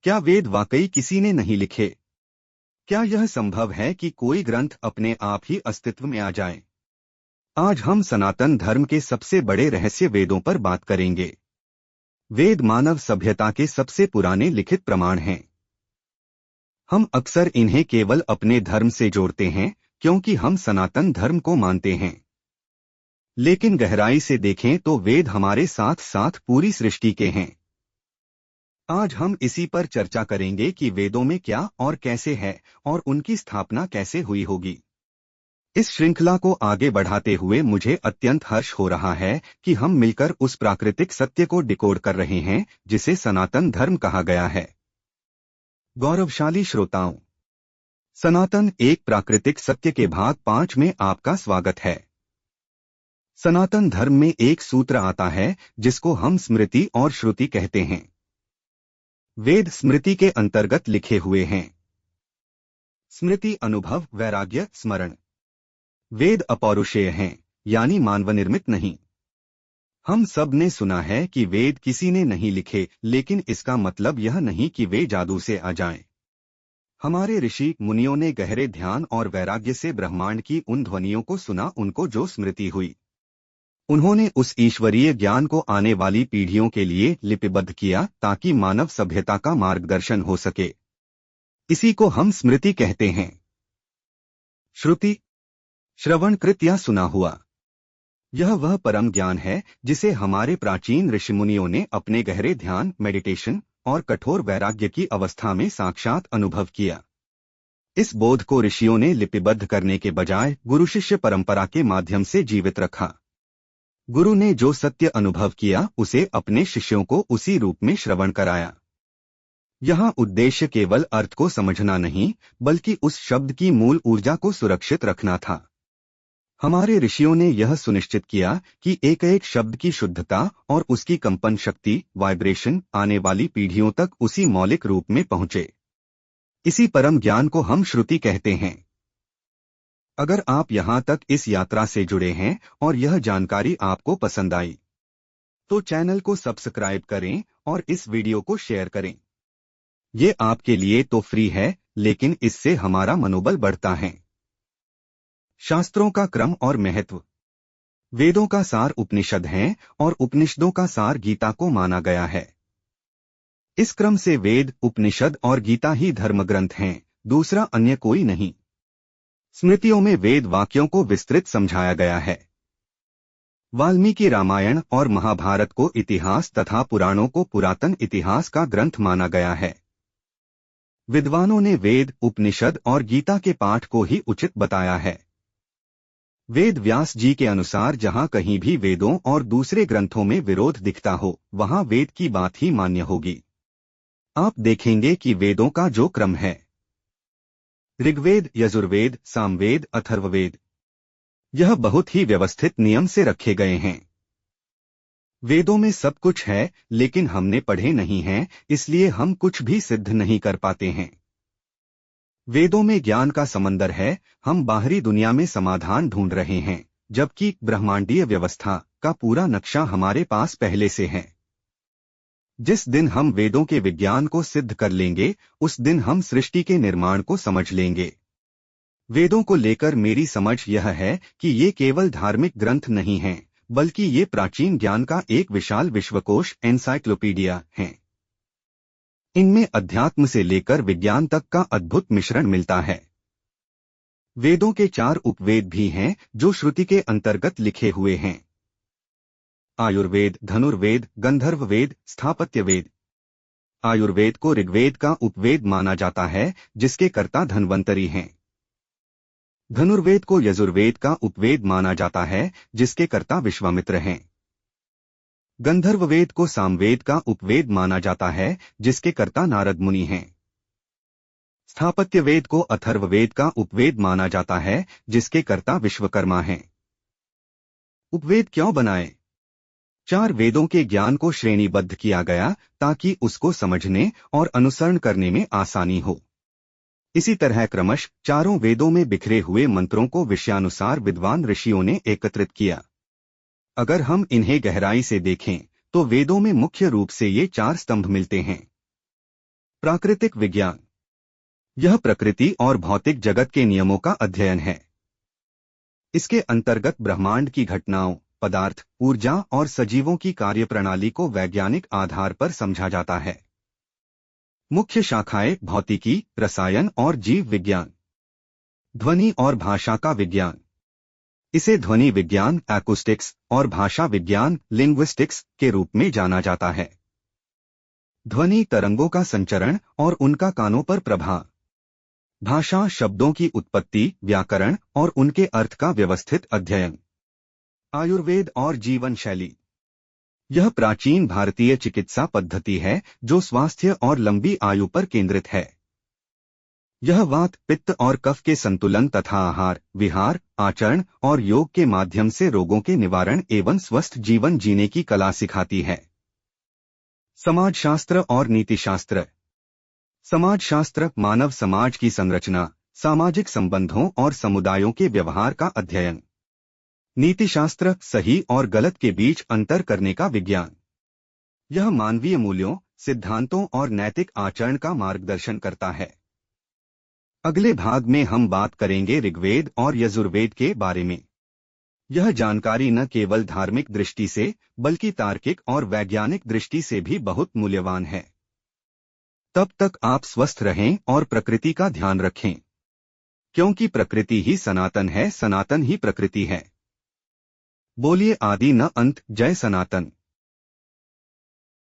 क्या वेद वाकई किसी ने नहीं लिखे? क्या यह संभव है कि कोई ग्रंथ अपने आप ही अस्तित्व में आ जाए? आज हम सनातन धर्म के सबसे बड़े रहस्य वेदों पर बात करेंगे। वेद मानव सभ्यता के सबसे पुराने लिखित प्रमाण हैं। हम अक्सर इन्हें केवल अपने धर्म से जोड़ते हैं क्योंकि हम सनातन धर्म को मानते हैं। लेकिन गहराई से देखें तो वेद हमारे साथ साथ पूरी सृष्टि के हैं। आज हम इसी पर चर्चा करेंगे कि वेदों में क्या और कैसे है और उनकी स्थापना कैसे हुई होगी। इस श्रृंखला को आगे बढ़ाते हुए मुझे अत्यंत हर्ष हो रहा है कि हम मिलकर उस प्राकृतिक सत्य को डिकोड कर रहे हैं जिसे सनातन धर्म कहा गया है। गौरवशाली श्रोताओं, सनातन एक प्राकृतिक सत्य के भाग 5 में आपका स्वागत है। सनातन धर्म में एक सूत्र आता है जिसको हम स्मृति और श्रुति कहते हैं। वेद स्मृति के अंतर्गत लिखे हुए हैं। स्मृति अनुभव, वैराग्य, स्मरण। वेद अपौरुषेय हैं, यानी मानवनिर्मित नहीं। हम सब ने सुना है कि वेद किसी ने नहीं लिखे, लेकिन इसका मतलब यह नहीं कि वे जादू से आ जाएं। हमारे ऋषि मुनियों ने गहरे ध्यान और वैराग्य से ब्रह्मांड की उन ध्वनियों को सुना, उनको जो स्मृति हुई। उन्होंने उस ईश्वरीय ज्ञान को आने वाली पीढ़ियों के लिए लिपिबद्ध किया ताकि मानव सभ्यता का मार्गदर्शन हो सके। इसी को हम स्मृति कहते हैं। श्रुति, श्रवणकृत या सुना हुआ। यह वह परम ज्ञान है जिसे हमारे प्राचीन ऋषिमुनियों ने अपने गहरे ध्यान, मेडिटेशन और कठोर वैराग्य की अवस्था में साक्षात अनुभव किया। इस बोध को ऋषियों ने लिपिबद्ध करने के बजाय गुरु शिष्य परंपरा के माध्यम से जीवित रखा। गुरु ने जो सत्य अनुभव किया उसे अपने शिष्यों को उसी रूप में श्रवण कराया। यहाँ उद्देश्य केवल अर्थ को समझना नहीं, बल्कि उस शब्द की मूल ऊर्जा को सुरक्षित रखना था। हमारे ऋषियों ने यह सुनिश्चित किया कि एक एक शब्द की शुद्धता और उसकी कंपन शक्ति, वाइब्रेशन, आने वाली पीढ़ियों तक उसी मौलिक रूप में पहुंचे। इसी परम ज्ञान को हम श्रुति कहते हैं। अगर आप यहाँ तक इस यात्रा से जुड़े हैं और यह जानकारी आपको पसंद आई, तो चैनल को सब्सक्राइब करें और इस वीडियो को शेयर करें। ये आपके लिए तो फ्री है, लेकिन इससे हमारा मनोबल बढ़ता है। शास्त्रों का क्रम और महत्व। वेदों का सार उपनिषद हैं और उपनिषदों का सार गीता को माना गया है। इस क्रम से वेद, उपनिषद और गीता ही धर्मग्रंथ हैं, दूसरा अन्य कोई नहीं। स्मृतियों में वेद वाक्यों को विस्तृत समझाया गया है। वाल्मीकि रामायण और महाभारत को इतिहास तथा पुराणों को पुरातन इतिहास का ग्रंथ माना गया है। विद्वानों ने वेद, उपनिषद और गीता के पाठ को ही उचित बताया है। वेद व्यास जी के अनुसार जहां कहीं भी वेदों और दूसरे ग्रंथों में विरोध दिखता हो, वहां वेद की बात ही मान्य होगी। आप देखेंगे कि वेदों का जो क्रम है, ऋग्वेद, यजुर्वेद, सामवेद, अथर्ववेद, यह बहुत ही व्यवस्थित नियम से रखे गए हैं। वेदों में सब कुछ है, लेकिन हमने पढ़े नहीं हैं, इसलिए हम कुछ भी सिद्ध नहीं कर पाते हैं। वेदों में ज्ञान का समंदर है, हम बाहरी दुनिया में समाधान ढूंढ रहे हैं, जबकि ब्रह्मांडीय व्यवस्था का पूरा नक्शा हमारे पास पहले से है। जिस दिन हम वेदों के विज्ञान को सिद्ध कर लेंगे, उस दिन हम सृष्टि के निर्माण को समझ लेंगे। वेदों को लेकर मेरी समझ यह है कि ये केवल धार्मिक ग्रंथ नहीं हैं, बल्कि ये प्राचीन ज्ञान का एक विशाल विश्वकोश, एनसाइक्लोपीडिया हैं। इनमें अध्यात्म से लेकर विज्ञान तक का अद्भुत मिश्रण मिलता है। वेदों के 4 उपवेद भी हैं जो श्रुति के अंतर्गत लिखे हुए हैं। आयुर्वेद, धनुर्वेद, गंधर्व वेद, स्थापत्य वेद। आयुर्वेद को ऋग्वेद का उपवेद माना जाता है, जिसके कर्ता धन्वंतरी हैं। धनुर्वेद को यजुर्वेद का उपवेद माना जाता है, जिसके कर्ता विश्वामित्र हैं। गंधर्ववेद को सामवेद का उपवेद माना जाता है, जिसके कर्ता नारद मुनि हैं। स्थापत्य वेद को अथर्ववेद का उपवेद माना जाता है, जिसके कर्ता विश्वकर्मा हैं। उपवेद क्यों बनाए? 4 वेदों के ज्ञान को श्रेणीबद्ध किया गया ताकि उसको समझने और अनुसरण करने में आसानी हो। इसी तरह क्रमश चारों वेदों में बिखरे हुए मंत्रों को विषयानुसार विद्वान ऋषियों ने एकत्रित किया। अगर हम इन्हें गहराई से देखें तो वेदों में मुख्य रूप से ये 4 स्तंभ मिलते हैं। प्राकृतिक विज्ञान। यह प्रकृति और भौतिक जगत के नियमों का अध्ययन है। इसके अंतर्गत ब्रह्मांड की घटनाओं, पदार्थ, ऊर्जा और सजीवों की कार्यप्रणाली को वैज्ञानिक आधार पर समझा जाता है। मुख्य शाखाएं भौतिकी, रसायन और जीव विज्ञान। ध्वनि और भाषा का विज्ञान। इसे ध्वनि विज्ञान एक्ूस्टिक्स और भाषा विज्ञान लिंग्विस्टिक्स के रूप में जाना जाता है। ध्वनि तरंगों का संचरण और उनका कानों पर प्रभाव। भाषा शब्दों की उत्पत्ति, व्याकरण और उनके अर्थ का व्यवस्थित अध्ययन। आयुर्वेद और जीवन शैली। यह प्राचीन भारतीय चिकित्सा पद्धति है जो स्वास्थ्य और लंबी आयु पर केंद्रित है। यह वात, पित्त और कफ के संतुलन तथा आहार, विहार, आचरण और योग के माध्यम से रोगों के निवारण एवं स्वस्थ जीवन जीने की कला सिखाती है। समाजशास्त्र और नीतिशास्त्र। समाजशास्त्र मानव समाज की संरचना, सामाजिक संबंधों और समुदायों के व्यवहार का अध्ययन। नीतिशास्त्र सही और गलत के बीच अंतर करने का विज्ञान। यह मानवीय मूल्यों, सिद्धांतों और नैतिक आचरण का मार्गदर्शन करता है। अगले भाग में हम बात करेंगे ऋग्वेद और यजुर्वेद के बारे में। यह जानकारी न केवल धार्मिक दृष्टि से बल्कि तार्किक और वैज्ञानिक दृष्टि से भी बहुत मूल्यवान है। तब तक आप स्वस्थ रहें और प्रकृति का ध्यान रखें, क्योंकि प्रकृति ही सनातन है, सनातन ही प्रकृति है। बोलिए आदि न अंत, जय सनातन।